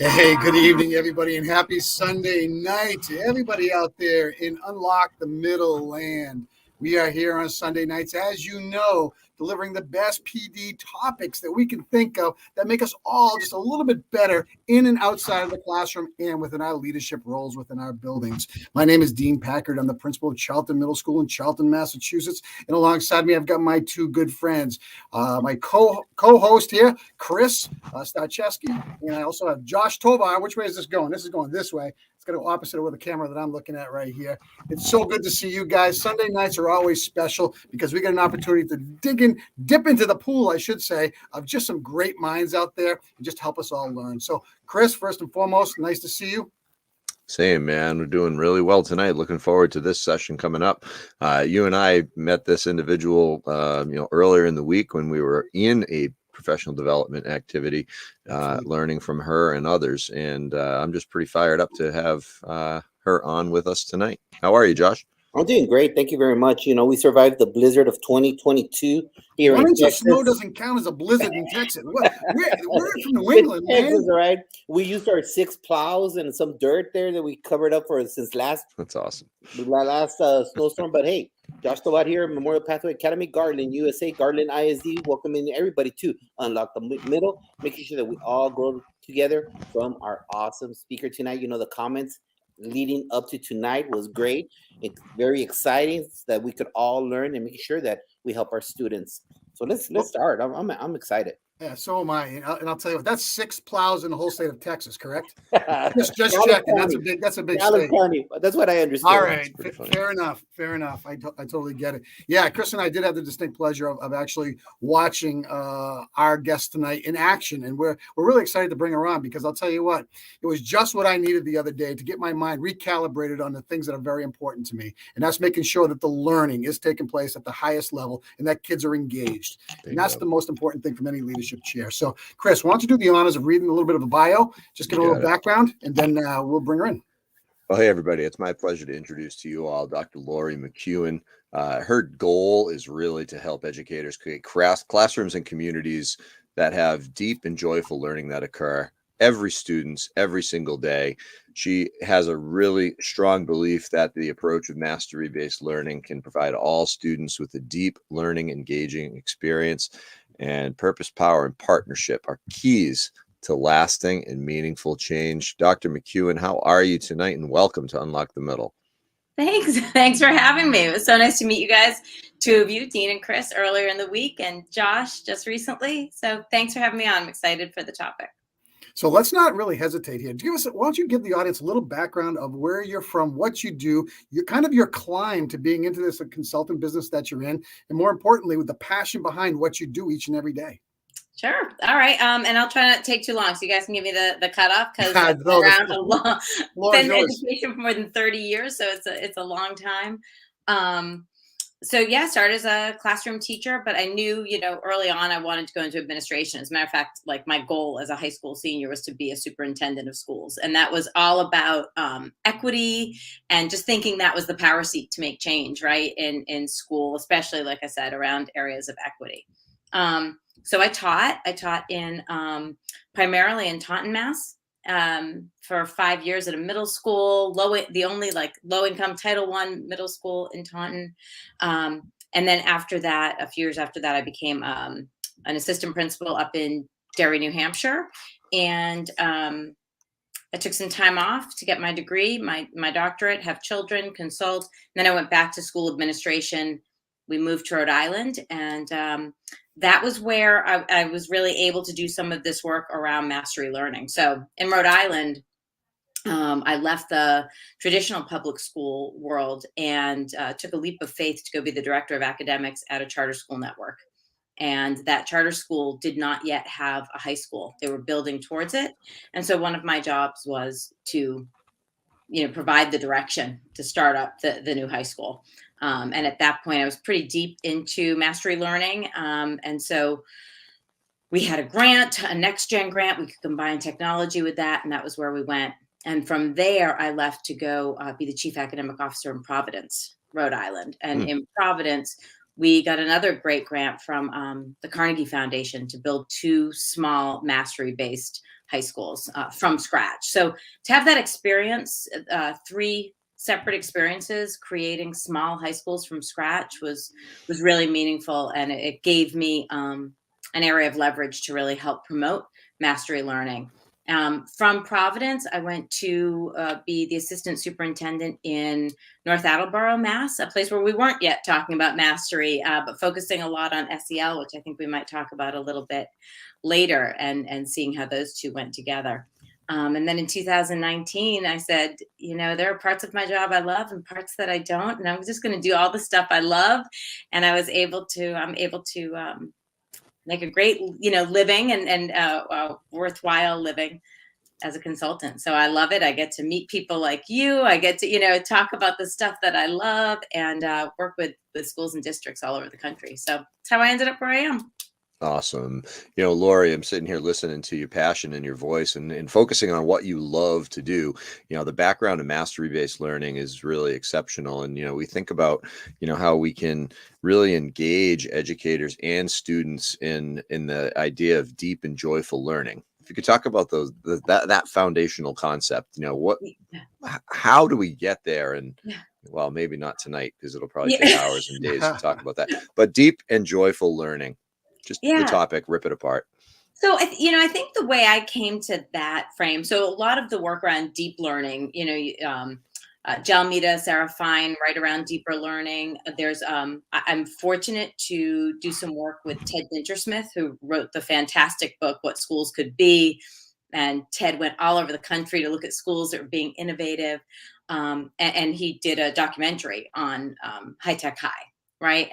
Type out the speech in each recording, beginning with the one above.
Hey, good evening, everybody, and happy Sunday night to everybody out there in Unlock the Middle Land. We are here on Sunday nights, as you know, delivering the best PD topics that we can think of that make us all just a little bit better in and outside of the classroom and within our leadership roles within our buildings. My name is Dean Packard. I'm the principal of Charlton Middle School in Charlton, Massachusetts. And alongside me, I've got my two good friends, my co-host here, Chris Starcheski, and I also have Josh Tovar. Which way is this going? This is going this way. It's going to go opposite of the camera that I'm looking at right here. It's so good to see you guys. Sunday nights are always special because we get an opportunity to dip into the pool, I should say, of just some great minds out there and just help us all learn. So, Chris, first and foremost, nice to see you. Same, man. We're doing really well tonight. Looking forward to this session coming up. You and I met this individual, earlier in the week when we were in a professional development activity, learning from her and others. And I'm just pretty fired up to have her on with us tonight. How are you, Josh? I'm doing great. Thank you very much. You know, we survived the blizzard of 2022 here in Texas. 1 inch of snow doesn't count as a blizzard in Texas. We're from New England, Texas, man. right? We used our 6 plows and some dirt there that we covered up for since last. That's awesome. Last snowstorm. But hey, Josh Tovar here, Memorial Pathway Academy, Garland, USA, Garland ISD, welcoming everybody to Unlock the Middle, making sure that we all grow together from our awesome speaker tonight. You know, the comments leading up to tonight was great. It's very exciting that we could all learn and make sure that we help our students. So let's start. I'm excited. Yeah, so am I. And I'll tell you what, that's 6 plows in the whole state of Texas, correct? Just checking. That's a big state. County. That's what I understand. All right. Fair enough. I totally get it. Yeah, Chris and I did have the distinct pleasure of actually watching our guest tonight in action. And we're really excited to bring her on because I'll tell you what, it was just what I needed the other day to get my mind recalibrated on the things that are very important to me. And that's making sure that the learning is taking place at the highest level and that kids are engaged. And that's the most important thing from any leadership chair. So, Chris, why don't you do the honors of reading a little bit of a bio, just get a little background, and then we'll bring her in. Well, hey, everybody. It's my pleasure to introduce to you all Dr. Lori McEwen. Her goal is really to help educators create classrooms and communities that have deep and joyful learning that occur every single day. She has a really strong belief that the approach of mastery-based learning can provide all students with a deep learning, engaging experience. And purpose, power, and partnership are keys to lasting and meaningful change. Dr. McEwen, how are you tonight? And welcome to Unlock the Middle. Thanks for having me. It was so nice to meet you guys, two of you, Dean and Chris, earlier in the week, and Josh just recently. So thanks for having me on. I'm excited for the topic. So let's not really hesitate here. Why don't you give the audience a little background of where you're from, what you do, your climb to being into this consultant business that you're in, and more importantly, with the passion behind what you do each and every day. Sure. All right. And I'll try not to take too long, so you guys can give me the cutoff because I've been around a long, been in education for more than 30 years, so it's a long time. So yeah, I started as a classroom teacher, but I knew, early on I wanted to go into administration. As a matter of fact, like my goal as a high school senior was to be a superintendent of schools. And that was all about equity and just thinking that was the power seat to make change, right? In school, especially, like I said, around areas of equity. So I taught in primarily in Taunton, Mass. For 5 years at a middle school, the only low income Title I middle school in Taunton. And then after that, a few years after that, I became an assistant principal up in Derry, New Hampshire. And I took some time off to get my degree, my doctorate, have children, consult. And then I went back to school administration. We moved to Rhode Island, and that was where I was really able to do some of this work around mastery learning. So in Rhode Island, I left the traditional public school world and took a leap of faith to go be the director of academics at a charter school network. And that charter school did not yet have a high school. They were building towards it. And so one of my jobs was to, provide the direction to start up the new high school. And at that point, I was pretty deep into mastery learning. And so we had a grant, a next gen grant. We could combine technology with that. And that was where we went. And from there, I left to go be the chief academic officer in Providence, Rhode Island. And in Providence, we got another great grant from the Carnegie Foundation to build 2 small mastery-based high schools from scratch. So to have that experience, 3 separate experiences creating small high schools from scratch was really meaningful, and it gave me an area of leverage to really help promote mastery learning. From Providence, I went to be the assistant superintendent in North Attleboro, Mass, a place where we weren't yet talking about mastery, but focusing a lot on SEL, which I think we might talk about a little bit later, and seeing how those two went together. And then in 2019, I said, there are parts of my job I love and parts that I don't, and I'm just going to do all the stuff I love. And I'm able to make a great, living and worthwhile living as a consultant. So I love it. I get to meet people like you. I get to, talk about the stuff that I love, and work with schools and districts all over the country. So that's how I ended up where I am. Awesome. Lori, I'm sitting here listening to your passion and your voice and focusing on what you love to do. The background in mastery-based learning is really exceptional. And, we think about, how we can really engage educators and students in the idea of deep and joyful learning. If you could talk about that foundational concept, how do we get there? And well, maybe not tonight, because it'll probably take hours and days to talk about that, but deep and joyful learning. Just the topic, rip it apart. So, I think the way I came to that frame, so a lot of the work around deep learning, Jalmita, Sarah Fine, right around deeper learning. There's, I'm fortunate to do some work with Ted Dintersmith, who wrote the fantastic book, What Schools Could Be. And Ted went all over the country to look at schools that were being innovative. And he did a documentary on High Tech High, right?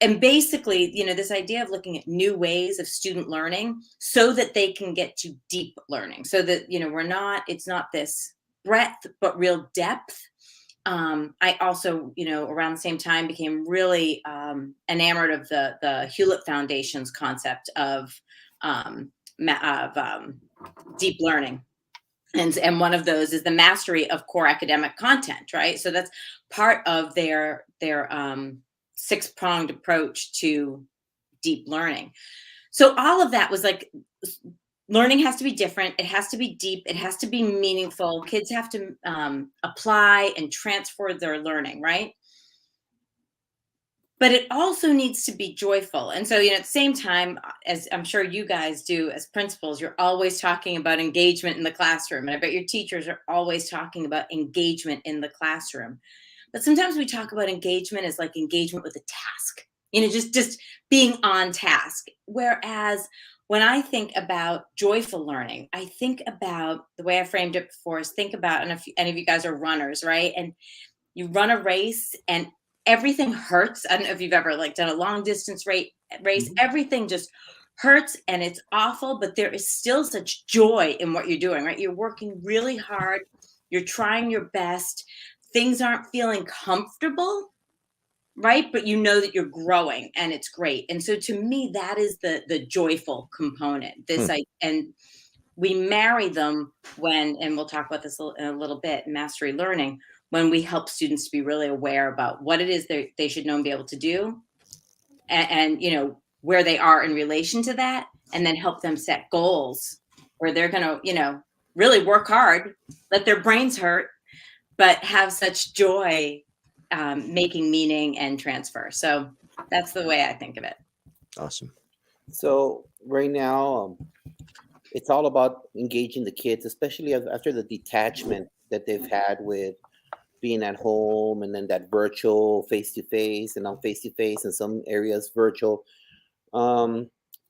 And basically, this idea of looking at new ways of student learning so that they can get to deep learning, so that, it's not this breadth, but real depth. I also, around the same time became really enamored of the Hewlett Foundation's concept of deep learning. And one of those is the mastery of core academic content, right? So that's part of their 6-pronged approach to deep learning. So all of that was like, learning has to be different. It has to be deep. It has to be meaningful. Kids have to apply and transfer their learning, right? But it also needs to be joyful. And so, at the same time, as I'm sure you guys do as principals, you're always talking about engagement in the classroom. And I bet your teachers are always talking about engagement in the classroom. But sometimes we talk about engagement as like engagement with a task, just being on task. Whereas when I think about joyful learning, I think about the way I framed it before is think about, and if any of you guys are runners, right? And you run a race and everything hurts. I don't know if you've ever done a long distance race, mm-hmm. Everything just hurts and it's awful, but there is still such joy in what you're doing, right? You're working really hard. You're trying your best. Things aren't feeling comfortable, right? But that you're growing and it's great. And so to me, that is the joyful component. And we marry them and we'll talk about this in a little bit, mastery learning, when we help students to be really aware about what it is they should know and be able to do, and where they are in relation to that, and then help them set goals where they're going to, really work hard, let their brains hurt, but have such joy making meaning and transfer. So that's the way I think of it. Awesome. So right now, it's all about engaging the kids, especially after the detachment that they've had with being at home, and then that virtual face-to-face, and now face-to-face in some areas virtual.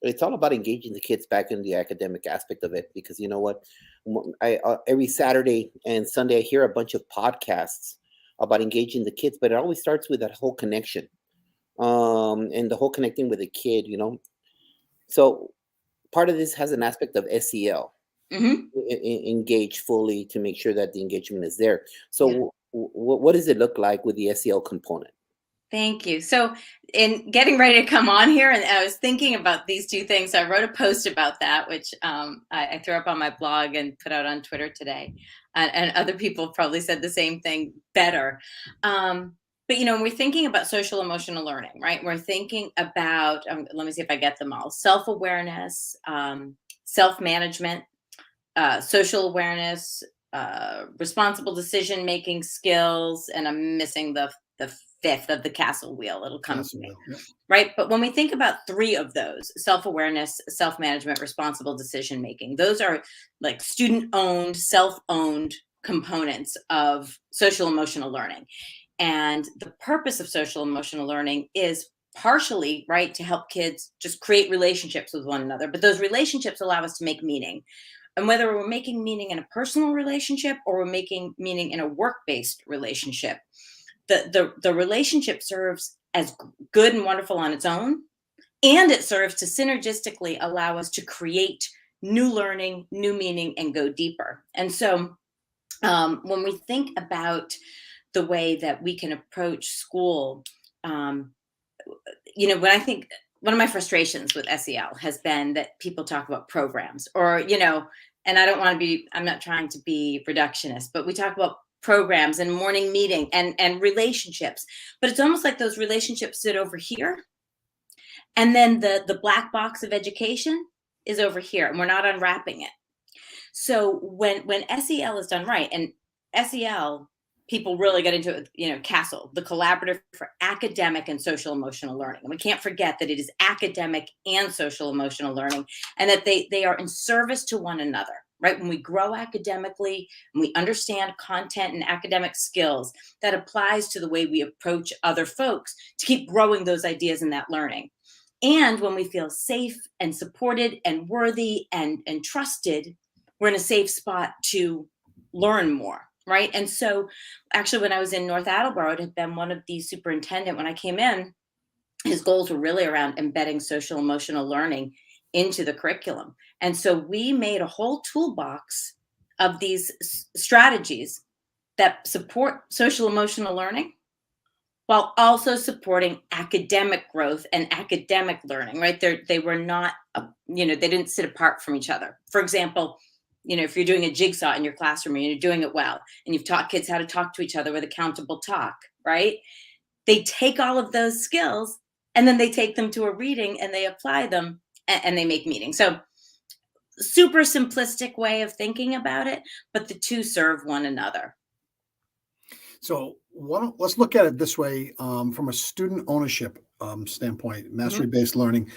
It's all about engaging the kids back in the academic aspect of it, because you know what, I every Saturday and Sunday I hear a bunch of podcasts about engaging the kids, but it always starts with that whole connection, and the whole connecting with the kid, So part of this has an aspect of SEL, mm-hmm. Engage fully to make sure that the engagement is there. So what does it look like with the SEL component? Thank you. So in getting ready to come on here, and I was thinking about these two things. So I wrote a post about that, which I threw up on my blog and put out on Twitter today. And other people probably said the same thing better. But, we're thinking about social emotional learning, right? We're thinking about, let me see if I get them all. Self-awareness, self-management, social awareness, responsible decision-making skills, and I'm missing the fifth of the castle wheel. It'll come to me. Yeah. Right? But when we think about three of those, self-awareness, self-management, responsible decision-making, those are like student-owned, self-owned components of social emotional learning. And the purpose of social emotional learning is partially, right, to help kids just create relationships with one another. But those relationships allow us to make meaning. And whether we're making meaning in a personal relationship or we're making meaning in a work-based relationship, the relationship serves as good and wonderful on its own, and it serves to synergistically allow us to create new learning, new meaning, and go deeper. And so when we think about the way that we can approach school, when I think one of my frustrations with SEL has been that people talk about programs or, and I'm not trying to be reductionist, but we talk about programs and morning meeting and relationships, but it's almost like those relationships sit over here. And then the black box of education is over here and we're not unwrapping it. So when SEL is done right, and SEL, people really get into it, CASEL, the Collaborative for Academic and Social Emotional Learning. And we can't forget that it is academic and social emotional learning, and that they are in service to one another, right? When we grow academically and we understand content and academic skills, that applies to the way we approach other folks to keep growing those ideas and that learning. And when we feel safe and supported and worthy and trusted, we're in a safe spot to learn more, right? And so actually when I was in North Attleboro, it had been one of the superintendent, when I came in, his goals were really around embedding social emotional learning into the curriculum. And so we made a whole toolbox of these strategies that support social emotional learning while also supporting academic growth and academic learning, right? They were not, they didn't sit apart from each other. For example, if you're doing a jigsaw in your classroom and you're doing it well, and you've taught kids how to talk to each other with accountable talk, right? They take all of those skills and then they take them to a reading and they apply them and they make meaning. So super simplistic way of thinking about it, but the two serve one another. So let's look at it this way, from a student ownership standpoint, mastery-based learning.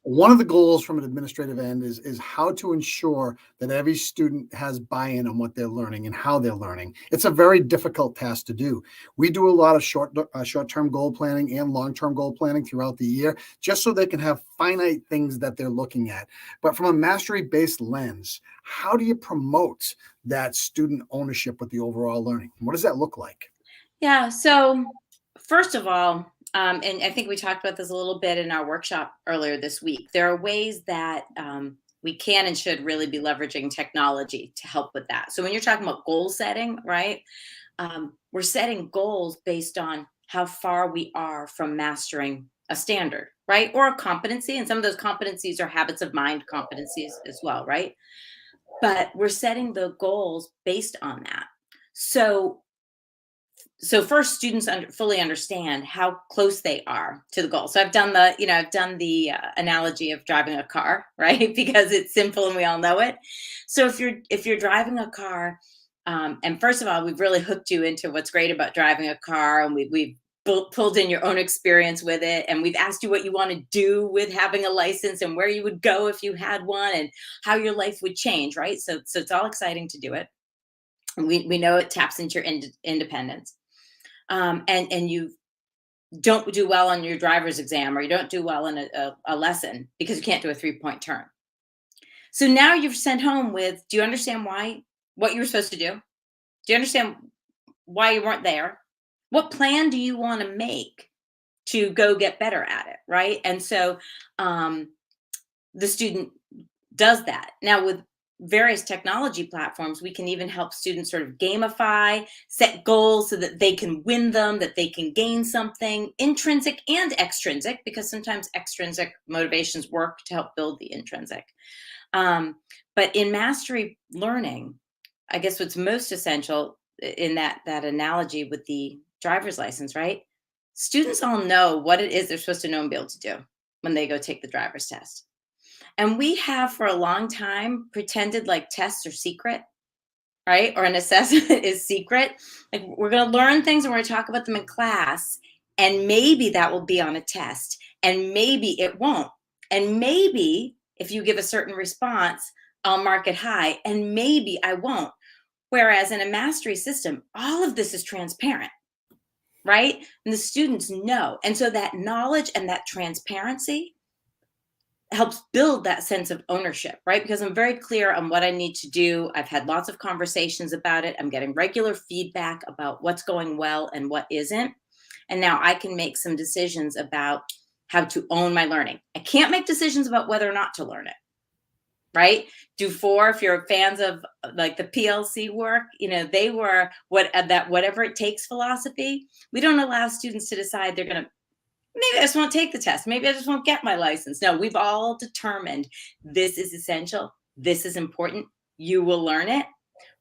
One of the goals from an administrative end is how to ensure that every student has buy-in on what they're learning and how they're learning. It's a very difficult task to do. We do a lot of short-term goal planning and long-term goal planning throughout the year, just so they can have finite things that they're looking at. But from a mastery-based lens, how do you promote that student ownership with the overall learning? What does that look like? Yeah, so first of all, and I think we talked about this a little bit in our workshop earlier this week, there are ways that we can and should really be leveraging technology to help with that. So when you're talking about goal setting, right, we're setting goals based on how far we are from mastering a standard, right, or a competency. And some of those competencies are habits of mind competencies as well, right? But we're setting the goals based on that. So first, students fully understand how close they are to the goal. So I've done the analogy of driving a car, right? Because it's simple and we all know it. So if you're driving a car, and first of all, we've really hooked you into what's great about driving a car, and we've pulled in your own experience with it, and we've asked you what you want to do with having a license and where you would go if you had one and how your life would change, right? So it's all exciting to do it. And we know it taps into your independence. And you don't do well on your driver's exam, or you don't do well in a lesson because you can't do a 3-point turn. So now you're sent home with, do you understand what you were supposed to do? Do you understand why you weren't there? What plan do you want to make to go get better at it, right? And so the student does that. Now with various technology platforms, we can even help students sort of gamify, set goals so that they can win them, that they can gain something, intrinsic and extrinsic, because sometimes extrinsic motivations work to help build the intrinsic. But in mastery learning, I guess what's most essential in that analogy with the driver's license, right? Students all know what it is they're supposed to know and be able to do when they go take the driver's test. And we have for a long time pretended like tests are secret, right? Or an assessment is secret. Like we're going to learn things and we're going to talk about them in class. And maybe that will be on a test. And maybe it won't. And maybe if you give a certain response, I'll mark it high. And maybe I won't. Whereas in a mastery system, all of this is transparent, right? And the students know. And so that knowledge and that transparency helps build that sense of ownership, right? Because I'm very clear on what I need to do. I've had lots of conversations about it. I'm getting regular feedback about what's going well and what isn't. And now I can make some decisions about how to own my learning. I can't make decisions about whether or not to learn it, right? Do four, if you're fans of like the PLC work, they were whatever it takes philosophy. We don't allow students to decide they're going to, maybe I just won't take the test. Maybe I just won't get my license. No, we've all determined this is essential. This is important. You will learn it.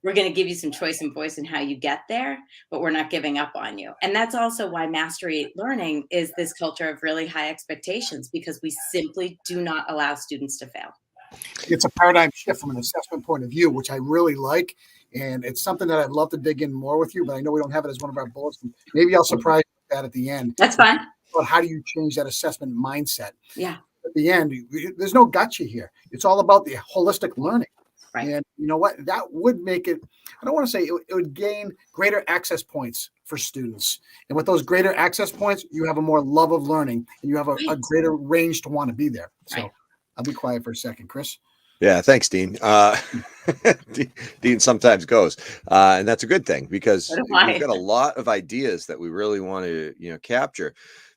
We're going to give you some choice and voice in how you get there, but we're not giving up on you. And that's also why mastery learning is this culture of really high expectations, because we simply do not allow students to fail. It's a paradigm shift from an assessment point of view, which I really like. And it's something that I'd love to dig in more with you, but I know we don't have it as one of our bullets. Maybe I'll surprise you with that at the end. That's fine. But how do you change that assessment mindset? Yeah. At the end, there's no gotcha here. It's all about the holistic learning. Right. And you know what? That would make it, I don't want to say it would gain greater access points for students. And with those greater access points, you have a more love of learning and you have a greater range to want to be there. So I'll be quiet for a second, Chris. Yeah, thanks, Dean. Dean sometimes goes, and that's a good thing because we've got a lot of ideas that we really want to, capture.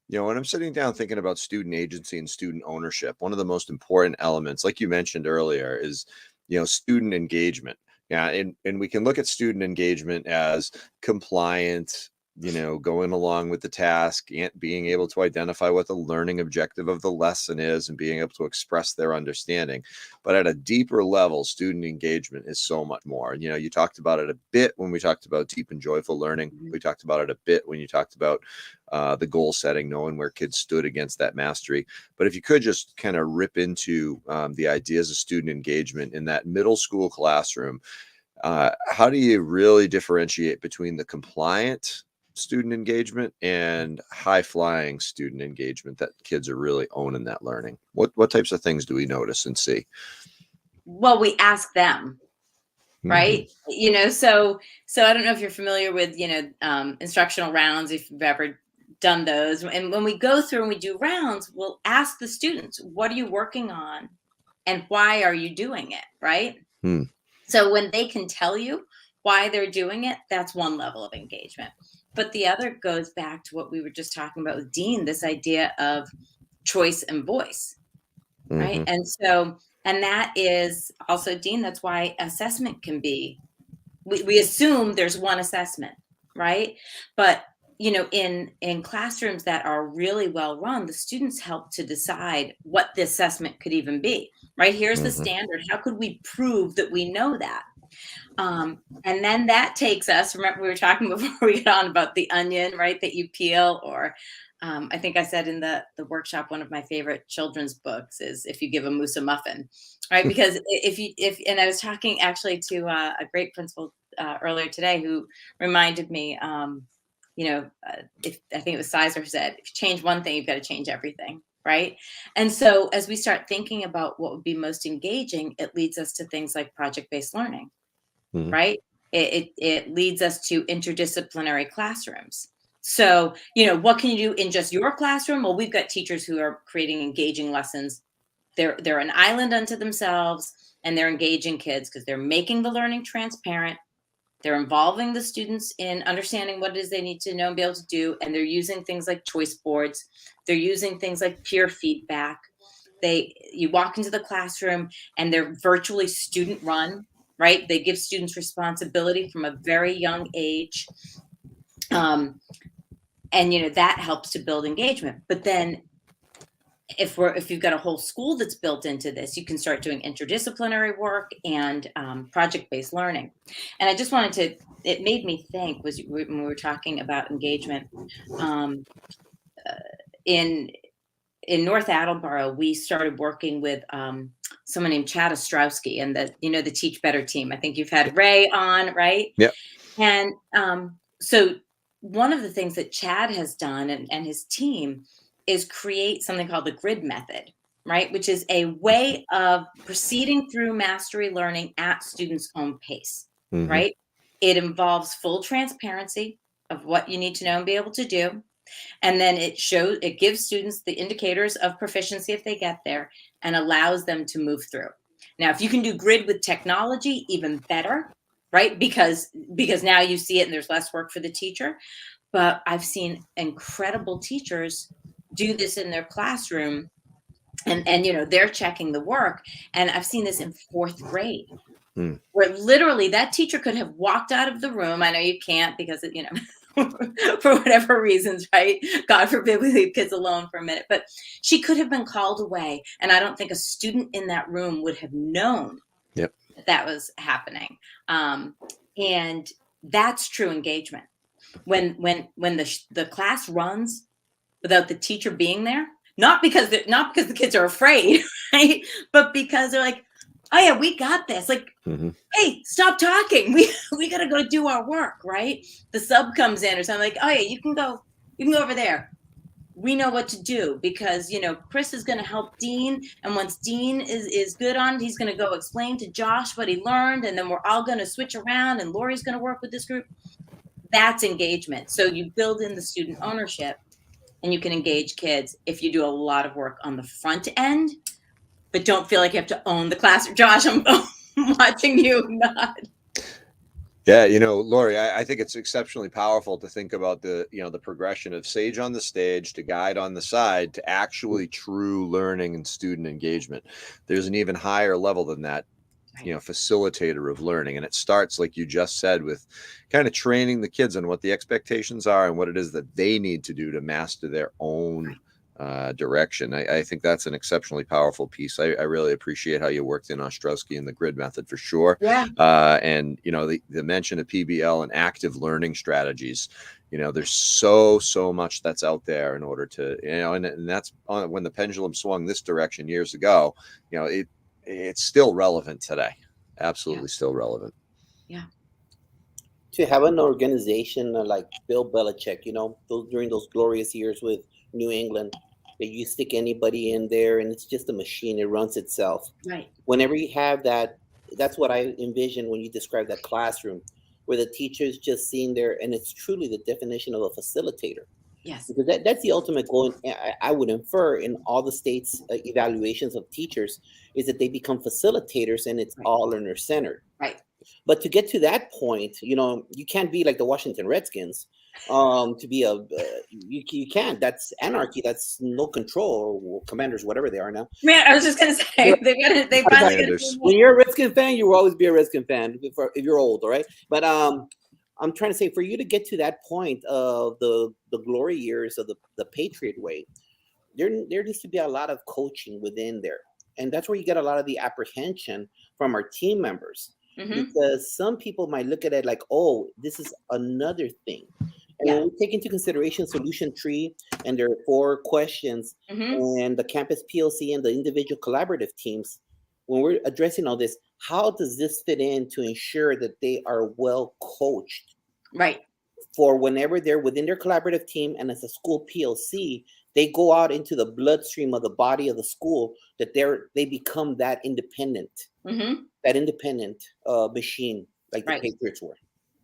When I'm sitting down thinking about student agency and student ownership, one of the most important elements, like you mentioned earlier, is student engagement. Yeah, and we can look at student engagement as compliant, going along with the task and being able to identify what the learning objective of the lesson is and being able to express their understanding. But at a deeper level, student engagement is so much more. You talked about it a bit when we talked about deep and joyful learning. We talked about it a bit when you talked about the goal setting, knowing where kids stood against that mastery. But if you could just kind of rip into the ideas of student engagement in that middle school classroom, how do you really differentiate between the compliant student engagement and high-flying student engagement that kids are really owning that learning? What types of things do we notice and see? Well, we ask them, right? So I don't know if you're familiar with instructional rounds, if you've ever done those. And when we go through and we do rounds, we'll ask the students, what are you working on and why are you doing it, right? So when they can tell you why they're doing it, that's one level of engagement. But the other goes back to what we were just talking about with Dean, this idea of choice and voice, right? And that is also, Dean, that's why assessment can be, we assume there's one assessment, right? But, in classrooms that are really well run, the students help to decide what the assessment could even be, right? Here's the standard. How could we prove that we know that? And then that takes us, remember we were talking before we got on about the onion, right, that you peel, or I think I said in the workshop, one of my favorite children's books is If You Give a Moose a Muffin, right? Because and I was talking actually to a great principal earlier today who reminded me, if I think it was Sizer said, if you change one thing, you've got to change everything. Right. And so as we start thinking about what would be most engaging, it leads us to things like project-based learning. Right. It leads us to interdisciplinary classrooms. So, what can you do in just your classroom? Well, we've got teachers who are creating engaging lessons. They're an island unto themselves, and they're engaging kids because they're making the learning transparent. They're involving the students in understanding what it is they need to know and be able to do. And they're using things like choice boards. They're using things like peer feedback. You walk into the classroom and they're virtually student run. Right? They give students responsibility from a very young age. And, that helps to build engagement. But then if you've got a whole school that's built into this, you can start doing interdisciplinary work and project-based learning. And I just wanted it made me think when we were talking about engagement in in North Attleboro, we started working with someone named Chad Ostrowski and the Teach Better team. I think you've had Ray on, right? Yeah. And so one of the things that Chad has done and his team is create something called the grid method, right? Which is a way of proceeding through mastery learning at students' own pace, right? It involves full transparency of what you need to know and be able to do. And then it gives students the indicators of proficiency if they get there and allows them to move through. Now, if you can do grid with technology, even better, right? Because now you see it and there's less work for the teacher. But I've seen incredible teachers do this in their classroom and they're checking the work. And I've seen this in 4th grade. Where literally that teacher could have walked out of the room. I know you can't because, for whatever reasons, right? God forbid we leave kids alone for a minute, but she could have been called away. And I don't think a student in that room would have known that was happening. And that's true engagement. When the class runs without the teacher being there, not because the kids are afraid, right? But because they're like, oh yeah, we got this. Like, hey, stop talking. We got to go do our work, right? The sub comes in or something like, oh yeah, you can go over there. We know what to do because, Chris is going to help Dean. And once Dean is good on it, he's going to go explain to Josh what he learned. And then we're all going to switch around and Lori's going to work with this group. That's engagement. So you build in the student ownership and you can engage kids if you do a lot of work on the front end, but don't feel like you have to own the class. Josh, I'm watching you nod. Yeah, Lori, I think it's exceptionally powerful to think about the progression of sage on the stage to guide on the side to actually true learning and student engagement. There's an even higher level than that, facilitator of learning. And it starts, like you just said, with kind of training the kids on what the expectations are and what it is that they need to do to master their own direction. I think that's an exceptionally powerful piece. I really appreciate how you worked in Ostrowski and the grid method for sure. Yeah. And the mention of PBL and active learning strategies. There's so much that's out there in order to, and that's when the pendulum swung this direction years ago. It's still relevant today. Absolutely still relevant. Yeah. To have an organization like Bill Belichick, during those glorious years with New England, that you stick anybody in there and it's just a machine. It runs itself. Right. Whenever you have that, that's what I envision when you describe that classroom where the teacher's just sitting there and it's truly the definition of a facilitator. Yes. Because that's the ultimate goal. I would infer in all the states' evaluations of teachers is that they become facilitators and it's all learner centered. Right. But to get to that point, you can't be like the Washington Redskins. To be you can't. That's anarchy. That's no control, or Commanders, whatever they are now. Man, I was just gonna say they finally. When you're a Redskin fan, you will always be a Redskin fan if you're old, all right? But I'm trying to say, for you to get to that point of the glory years of the Patriot way, there needs to be a lot of coaching within there, and that's where you get a lot of the apprehension from our team members. Because some people might look at it like, oh, this is another thing. And when we take into consideration solution tree and there are 4 questions and the campus PLC and the individual collaborative teams, when we're addressing all this, how does this fit in to ensure that they are well coached? Right. For whenever they're within their collaborative team and as a school PLC, they go out into the bloodstream of the body of the school, that they become that independent. That independent machine like the Patriots were.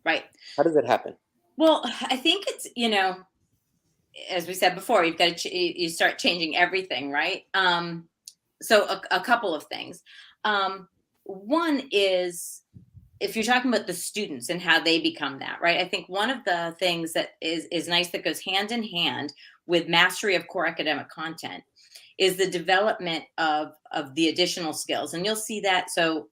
Right. How does that happen? Well, I think it's, as we said before, you've got to you start changing everything, right? So a couple of things. One is, if you're talking about the students and how they become that, right? I think one of the things that is nice that goes hand in hand with mastery of core academic content is the development of the additional skills. And you'll see that. So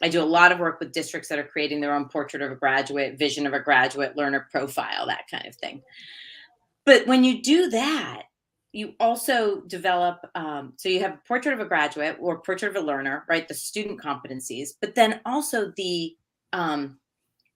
I do a lot of work with districts that are creating their own portrait of a graduate, vision of a graduate, learner profile, that kind of thing. But when you do that, you also develop, so you have a portrait of a graduate or portrait of a learner, right? The student competencies, but then also the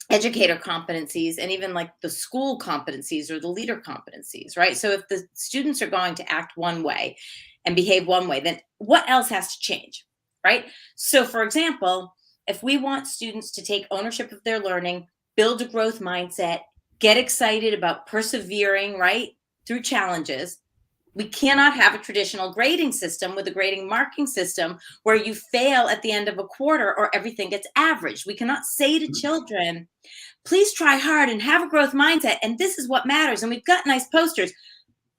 educator competencies and even like the school competencies or the leader competencies, right? So if the students are going to act one way and behave one way, then what else has to change, right? So for example, if we want students to take ownership of their learning, build a growth mindset, get excited about persevering, right, through challenges, we cannot have a traditional grading system with a grading marking system where you fail at the end of a quarter or everything gets averaged. We cannot say to children, please try hard and have a growth mindset, and this is what matters. And we've got nice posters.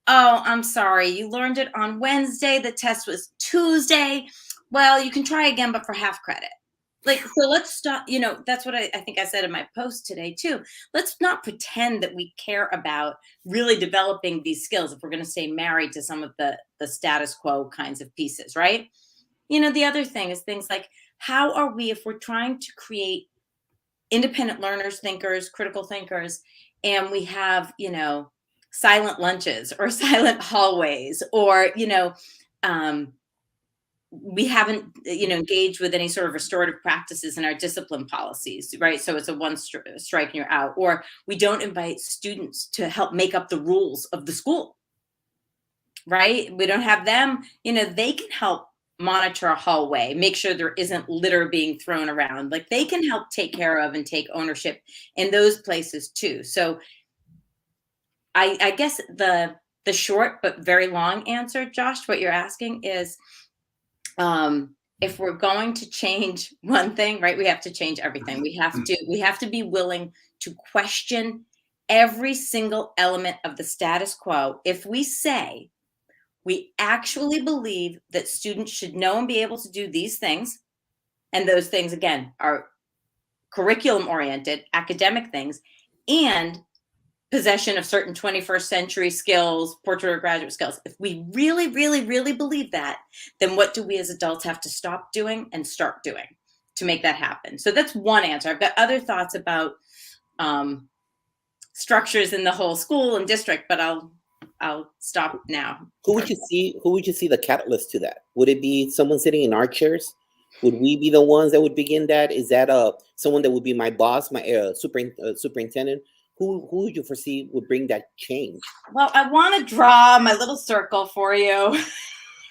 Oh, I'm sorry, you learned it on Wednesday. The test was Tuesday. Well, you can try again, but for half credit. Like, so let's stop, that's what I think I said in my post today too. Let's not pretend that we care about really developing these skills if we're going to stay married to some of the status quo kinds of pieces, right? The other thing is things like, how are we, if we're trying to create independent learners, thinkers, critical thinkers, and we have, silent lunches or silent hallways, or, we haven't, engaged with any sort of restorative practices in our discipline policies, right? So it's a one strike and you're out. Or we don't invite students to help make up the rules of the school, right? We don't have them, they can help monitor a hallway, make sure there isn't litter being thrown around. Like, they can help take care of and take ownership in those places too. So I guess the short but very long answer, Josh, what you're asking is, if we're going to change one thing, right, we have to change everything. We have to be willing to question every single element of the status quo. If we say we actually believe that students should know and be able to do these things, and those things, again, are curriculum oriented, academic things, and possession of certain 21st century skills, portrait or graduate skills. If we really, really, really believe that, then what do we as adults have to stop doing and start doing to make that happen? So that's one answer. I've got other thoughts about structures in the whole school and district, but I'll stop now. Who would you see the catalyst to that? Would it be someone sitting in our chairs? Would we be the ones that would begin that? Is that someone that would be my boss, my superintendent? Who would you foresee would bring that change? Well, I want to draw my little circle for you,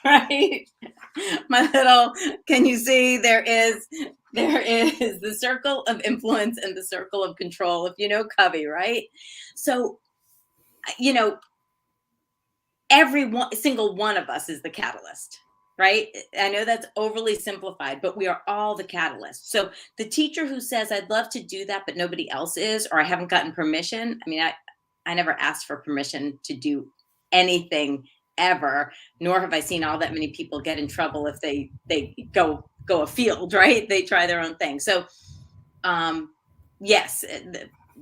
right? Can you see there is the circle of influence and the circle of control, if you know Covey, right? So, every single one of us is the catalyst, right? I know that's overly simplified, but we are all the catalyst. So the teacher who says, I'd love to do that, but nobody else is, or I haven't gotten permission. I mean, I never asked for permission to do anything ever, nor have I seen all that many people get in trouble if they go afield, right? They try their own thing. So yes,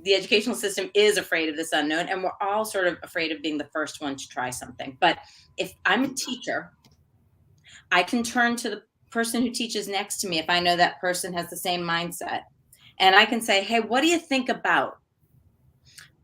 the educational system is afraid of this unknown, and we're all sort of afraid of being the first one to try something. But if I'm a teacher, I can turn to the person who teaches next to me if I know that person has the same mindset. And I can say, hey, what do you think about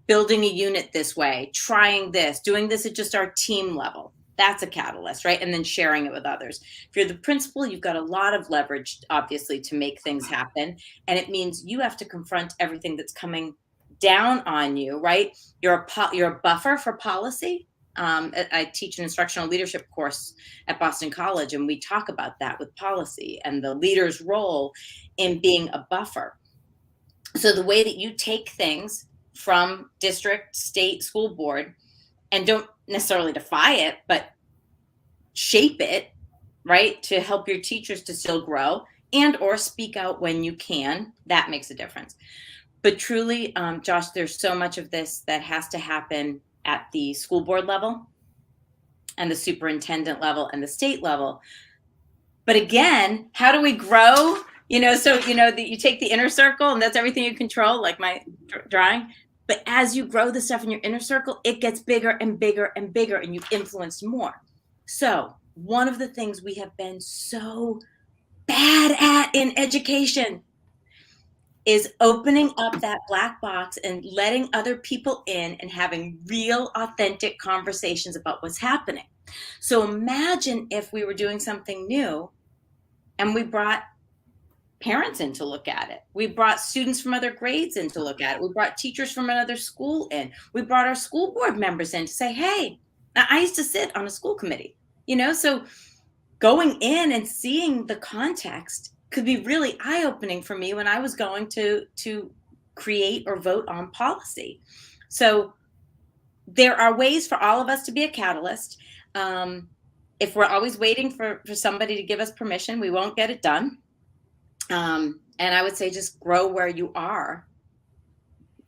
building a unit this way, trying this, doing this at just our team level? That's a catalyst, right? And then sharing it with others. If you're the principal, you've got a lot of leverage, obviously, to make things happen. And it means you have to confront everything that's coming down on you, right? You're a buffer for policy. I teach an instructional leadership course at Boston College, and we talk about that with policy and the leader's role in being a buffer. So the way that you take things from district, state, school board, and don't necessarily defy it, but shape it, right, to help your teachers to still grow and or speak out when you can, that makes a difference. But truly, Josh, there's so much of this that has to happen at the school board level and the superintendent level and the state level. But again, how do we grow? So, you take the inner circle and that's everything you control, like my drawing. But as you grow the stuff in your inner circle, it gets bigger and bigger and bigger, and you influence more. So one of the things we have been so bad at in education is opening up that black box and letting other people in and having real, authentic conversations about what's happening. So imagine if we were doing something new and we brought parents in to look at it. We brought students from other grades in to look at it. We brought teachers from another school in. We brought our school board members in to say, hey, I used to sit on a school committee, so going in and seeing the context could be really eye-opening for me when I was going to create or vote on policy. So there are ways for all of us to be a catalyst. If we're always waiting for somebody to give us permission, we won't get it done. And I would say just grow where you are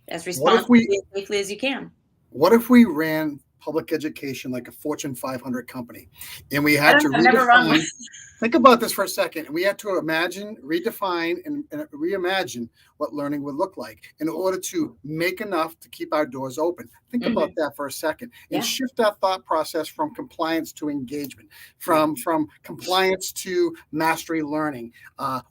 as responsibly, as safely as you can. What if we ran public education like a Fortune 500 company, and we had to redefine? Think about this for a second. And we had to redefine, and reimagine what learning would look like in order to make enough to keep our doors open. Think about that for a second, and shift that thought process from compliance to engagement, from compliance to mastery learning,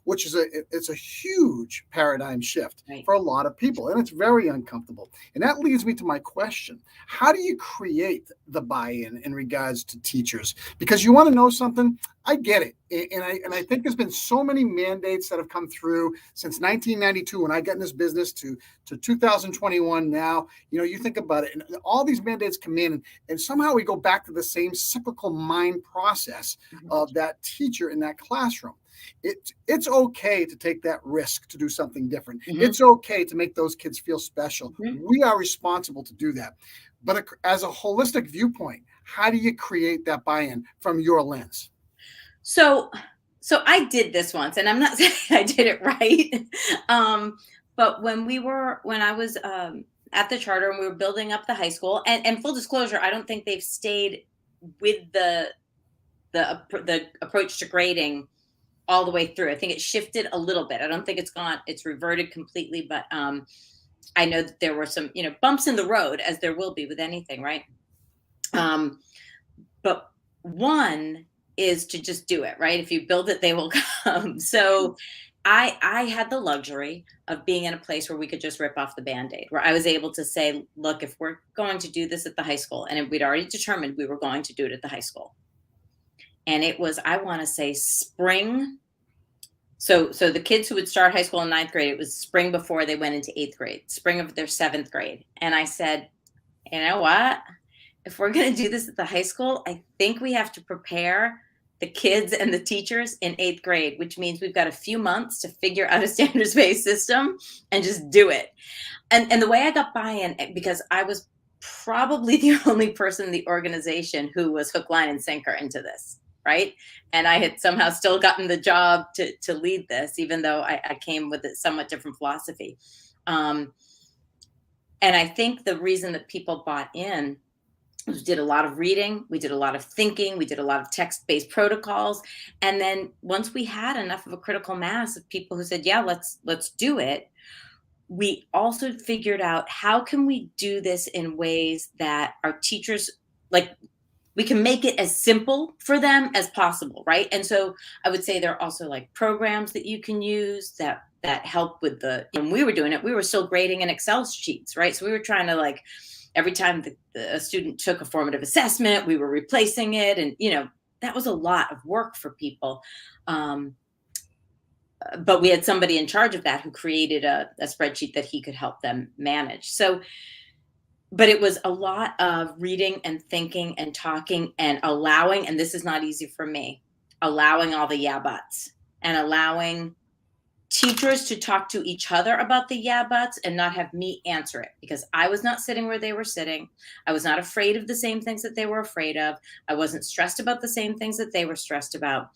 which is it's a huge paradigm shift for a lot of people, and it's very uncomfortable. And that leads me to my question: how do you create the buy-in in regards to teachers? Because you want to know something, I get it. And I think there's been so many mandates that have come through since 1992 when I got in this business to 2021 now. You think about it, and all these mandates come in, and somehow we go back to the same cyclical mind process of that teacher in that classroom. It's okay to take that risk to do something different. It's okay to make those kids feel special. We are responsible to do that. But as a holistic viewpoint, how do you create that buy-in from your lens? So I did this once, and I'm not saying I did it right. But when I was at the charter and we were building up the high school, and full disclosure, I don't think they've stayed with the approach to grading all the way through. I think it shifted a little bit. I don't think it's reverted completely, but I know that there were some, bumps in the road, as there will be with anything, right? But one is to just do it, right? If you build it, they will come. So I had the luxury of being in a place where we could just rip off the Band-Aid, where I was able to say, look, if we're going to do this at the high school, and we'd already determined we were going to do it at the high school. And it was, I want to say, spring. So the kids who would start high school in 9th grade, it was spring before they went into 8th grade, spring of their 7th grade. And I said, you know what? If we're going to do this at the high school, I think we have to prepare the kids and the teachers in 8th grade, which means we've got a few months to figure out a standards-based system and just do it. And the way I got buy-in, because I was probably the only person in the organization who was hook, line, and sinker into this, right? And I had somehow still gotten the job to lead this, even though I came with a somewhat different philosophy. And I think the reason that people bought in, we did a lot of reading, we did a lot of thinking, we did a lot of text-based protocols. And then once we had enough of a critical mass of people who said, yeah, let's do it, we also figured out, how can we do this in ways that our teachers, we can make it as simple for them as possible, right? And so I would say there are also programs that you can use that help with when we were doing it, we were still grading in Excel sheets, right? So we were trying to every time a student took a formative assessment, we were replacing it. And, that was a lot of work for people. But we had somebody in charge of that who created a spreadsheet that he could help them manage. So, but it was a lot of reading and thinking and talking and allowing, and this is not easy for me, allowing all the yeah buts, and allowing teachers to talk to each other about the yeah buts and not have me answer it, because I was not sitting where they were sitting. I was not afraid of the same things that they were afraid of. I wasn't stressed about the same things that they were stressed about.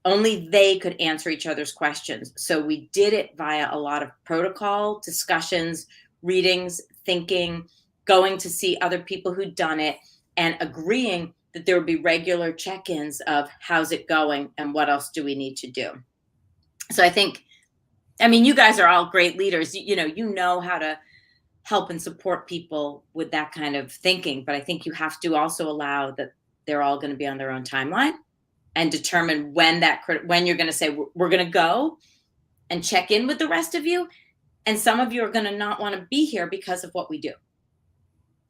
Only they could answer each other's questions. So we did it via a lot of protocol discussions, readings, thinking, going to see other people who'd done it, and agreeing that there would be regular check-ins of how's it going and what else do we need to do. So I think, you guys are all great leaders. You know how to help and support people with that kind of thinking. But I think you have to also allow that they're all going to be on their own timeline, and determine when you're going to say, we're going to go and check in with the rest of you. And some of you are going to not want to be here because of what we do.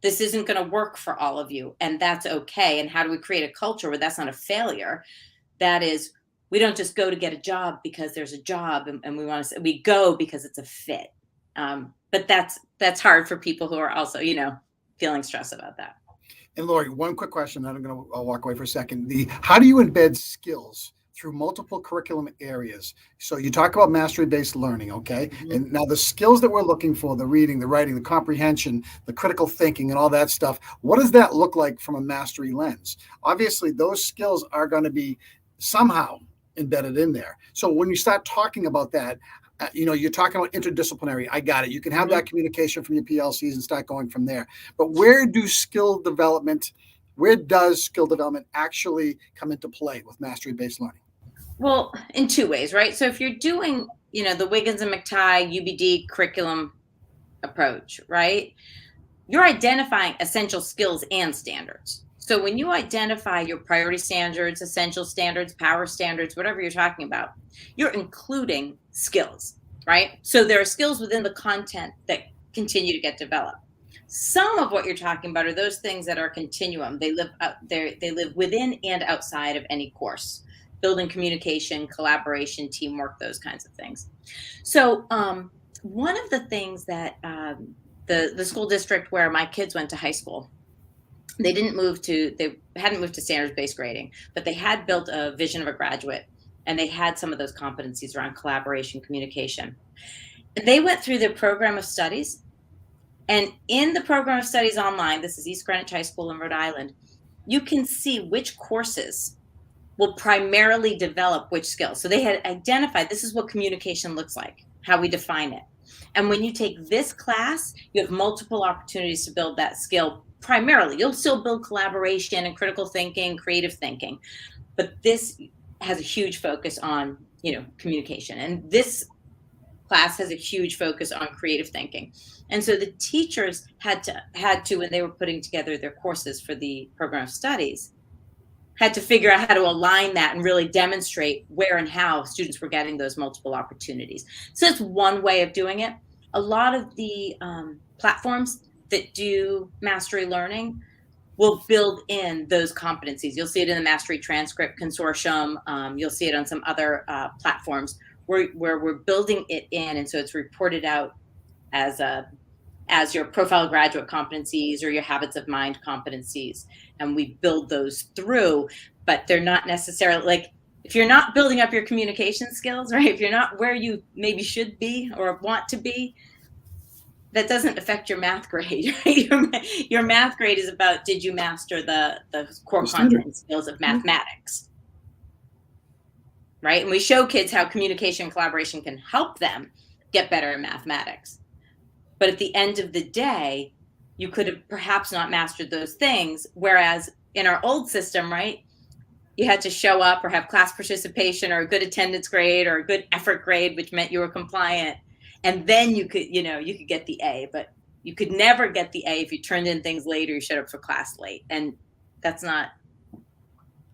This isn't going to work for all of you, and that's okay. And how do we create a culture where that's not a failure? That is, we don't just go to get a job because there's a job and we go because it's a fit. But that's hard for people who are also, feeling stress about that. And Lori, one quick question, and I'll walk away for a second. How do you embed skills through multiple curriculum areas? So you talk about mastery-based learning, okay? Mm-hmm. And now the skills that we're looking for, the reading, the writing, the comprehension, the critical thinking, and all that stuff, what does that look like from a mastery lens? Obviously, those skills are going to be somehow embedded in there. So when you start talking about that, you're talking about interdisciplinary. I got it. You can have that communication from your PLCs and start going from there. But where does skill development actually come into play with mastery-based learning? Well, in two ways, right? So if you're doing, the Wiggins and McTighe UBD curriculum approach, right? You're identifying essential skills and standards. So when you identify your priority standards, essential standards, power standards, whatever you're talking about, you're including skills, right? So there are skills within the content that continue to get developed. Some of what you're talking about are those things that are continuum. They live within and outside of any course. Building communication, collaboration, teamwork, those kinds of things. So one of the things that the school district where my kids went to high school, they hadn't moved to standards-based grading, but they had built a vision of a graduate, and they had some of those competencies around collaboration, communication. And they went through their program of studies, and in the program of studies online, this is East Greenwich High School in Rhode Island, you can see which courses will primarily develop which skills. So they had identified this is what communication looks like, how we define it. And when you take this class, you have multiple opportunities to build that skill. Primarily, you'll still build collaboration and critical thinking, creative thinking, but this has a huge focus on, communication. And this class has a huge focus on creative thinking. And so the teachers had to, when they were putting together their courses for the program of studies, had to figure out how to align that and really demonstrate where and how students were getting those multiple opportunities. So it's one way of doing it. A lot of the platforms that do mastery learning will build in those competencies. You'll see it in the Mastery Transcript Consortium. You'll see it on some other platforms where we're building it in. And so it's reported out as your profile graduate competencies or your habits of mind competencies. And we build those through, but they're not necessarily if you're not building up your communication skills, right? If you're not where you maybe should be or want to be, that doesn't affect your math grade, right? Your math grade is about, did you master the core content and skills of mathematics, right? And we show kids how communication and collaboration can help them get better in mathematics. But at the end of the day, you could have perhaps not mastered those things. Whereas in our old system, right, you had to show up or have class participation or a good attendance grade or a good effort grade, which meant you were compliant. And then you could get the A, but you could never get the A if you turned in things late or you showed up for class late. And that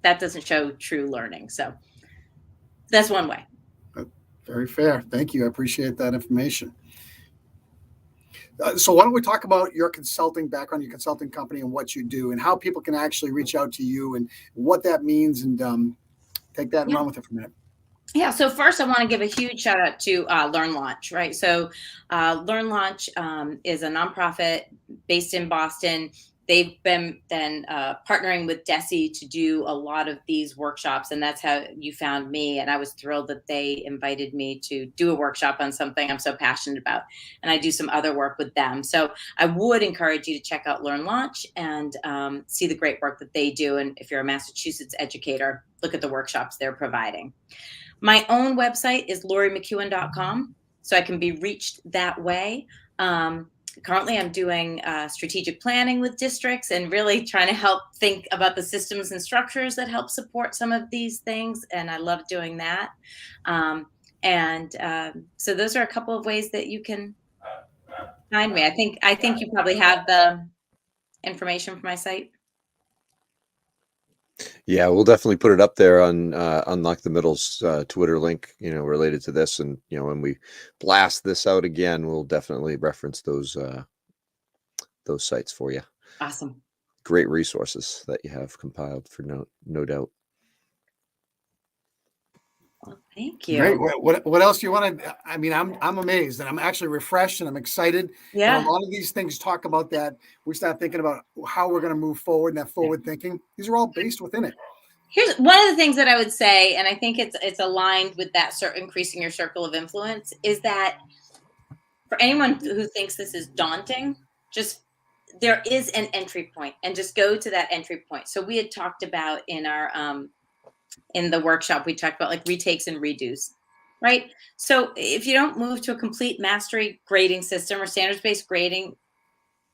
doesn't show true learning. So that's one way. Very fair. Thank you. I appreciate that information. So why don't we talk about your consulting background, your consulting company, and what you do, and how people can actually reach out to you and what that means, and take that and run with it for a minute. Yeah. So first, I want to give a huge shout out to Learn Launch, right? So Learn Launch is a nonprofit based in Boston. They've been then partnering with DESE to do a lot of these workshops, and that's how you found me. And I was thrilled that they invited me to do a workshop on something I'm so passionate about. And I do some other work with them. So I would encourage you to check out Learn Launch and see the great work that they do. And if you're a Massachusetts educator, look at the workshops they're providing. My own website is lorimckewen.com, so I can be reached that way. Currently, I'm doing strategic planning with districts and really trying to help think about the systems and structures that help support some of these things. And I love doing that. So those are a couple of ways that you can find me. I think you probably have the information for my site. Yeah, we'll definitely put it up there on Unlock the Middle's Twitter link, related to this. And, when we blast this out again, we'll definitely reference those sites for you. Awesome. Great resources that you have compiled for no doubt. Well, thank you. Great. What else do you want to? I mean, I'm amazed, and I'm actually refreshed, and I'm excited. Yeah. And a lot of these things talk about that. We start thinking about how we're going to move forward, and that forward thinking. These are all based within it. Here's one of the things that I would say, and I think it's aligned with that increasing your circle of influence, is that for anyone who thinks this is daunting, just there is an entry point, and just go to that entry point. So we had talked about in our in the workshop, we talked about like retakes and redos, right? So if you don't move to a complete mastery grading system or standards-based grading,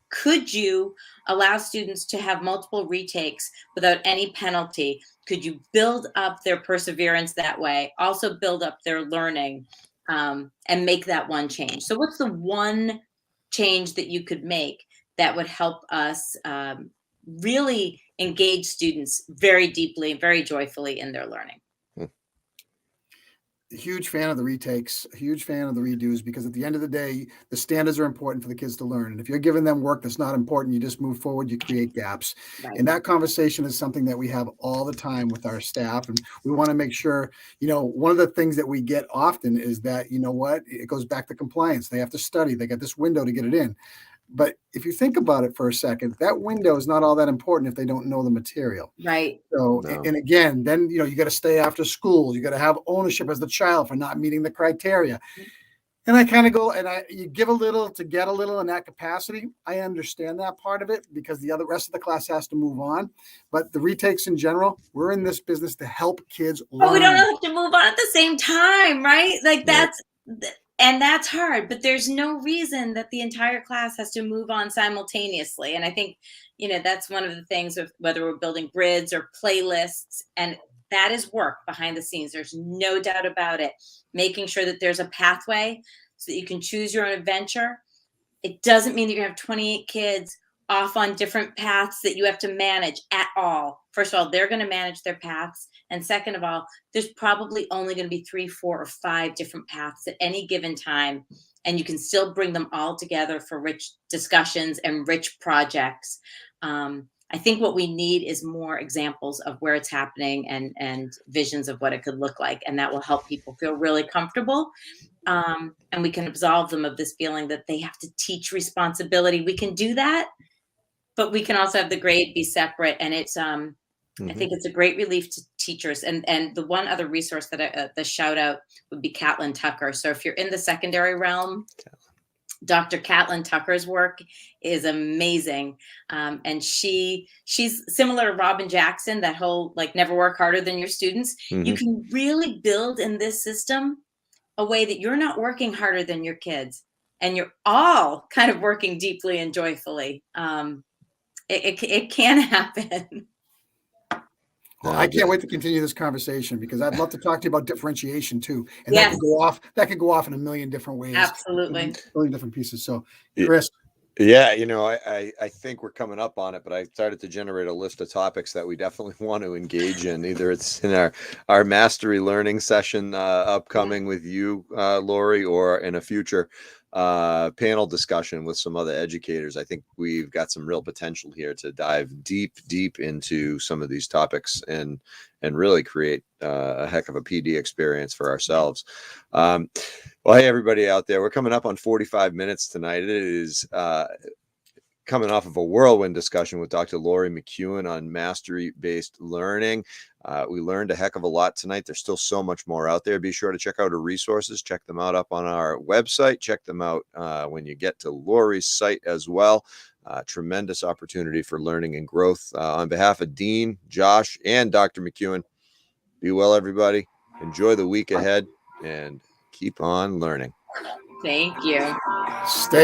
could you allow students to have multiple retakes without any penalty? Could you build up their perseverance that way? Also build up their learning, and make that one change. So what's the one change that you could make that would help us really engage students very deeply, very joyfully in their learning? Huge fan of the retakes, huge fan of the redos, because at the end of the day, the standards are important for the kids to learn. And if you're giving them work that's not important, you just move forward, you create gaps. Right. And that conversation is something that we have all the time with our staff. And we want to make sure, one of the things that we get often is that, it goes back to compliance. They have to study, they got this window to get it in. But if you think about it for a second, that window is not all that important if they don't know the material. Right. So, no. And again, then, you got to stay after school. You got to have ownership as the child for not meeting the criteria. And I kind of go, and you give a little to get a little in that capacity. I understand that part of it because the rest of the class has to move on. But the retakes in general, we're in this business to help kids learn. But we don't have to move on at the same time, right? Like and that's hard, but there's no reason that the entire class has to move on simultaneously. And I think, that's one of the things of whether we're building grids or playlists, and that is work behind the scenes. There's no doubt about it. Making sure that there's a pathway so that you can choose your own adventure. It doesn't mean that you're going to have 28 kids off on different paths that you have to manage at all. First of all, they're going to manage their paths. And second of all, there's probably only going to be 3, 4, or 5 different paths at any given time. And you can still bring them all together for rich discussions and rich projects. I think what we need is more examples of where it's happening and visions of what it could look like. And that will help people feel really comfortable. And we can absolve them of this feeling that they have to teach responsibility. We can do that, but we can also have the grade be separate. And it's, I think it's a great relief to teachers. And the one other resource that the shout out would be Catlin Tucker. So if you're in the secondary realm, Dr. Catlin Tucker's work is amazing. And she's similar to Robin Jackson, that whole never work harder than your students. You can really build in this system a way that you're not working harder than your kids, and you're all kind of working deeply and joyfully. It can happen. Well, I can't wait to continue this conversation because I'd love to talk to you about differentiation too. And that could go off in a million different ways. Absolutely. A million different pieces. So, Chris. Yeah, I think we're coming up on it, but I started to generate a list of topics that we definitely want to engage in. Either it's in our mastery learning session upcoming with you, Lori, or in a future panel discussion with some other educators. I think we've got some real potential here to dive deep into some of these topics and really create a heck of a PD experience for ourselves. Well, hey, everybody out there, we're coming up on 45 minutes tonight. It is coming off of a whirlwind discussion with Dr. Lori McEwen on mastery-based learning. We learned a heck of a lot tonight. There's still so much more out there. Be sure to check out her resources. Check them out up on our website. Check them out when you get to Lori's site as well. Tremendous opportunity for learning and growth. On behalf of Dean, Josh, and Dr. McEwen, be well, everybody. Enjoy the week ahead and keep on learning. Thank you. Stay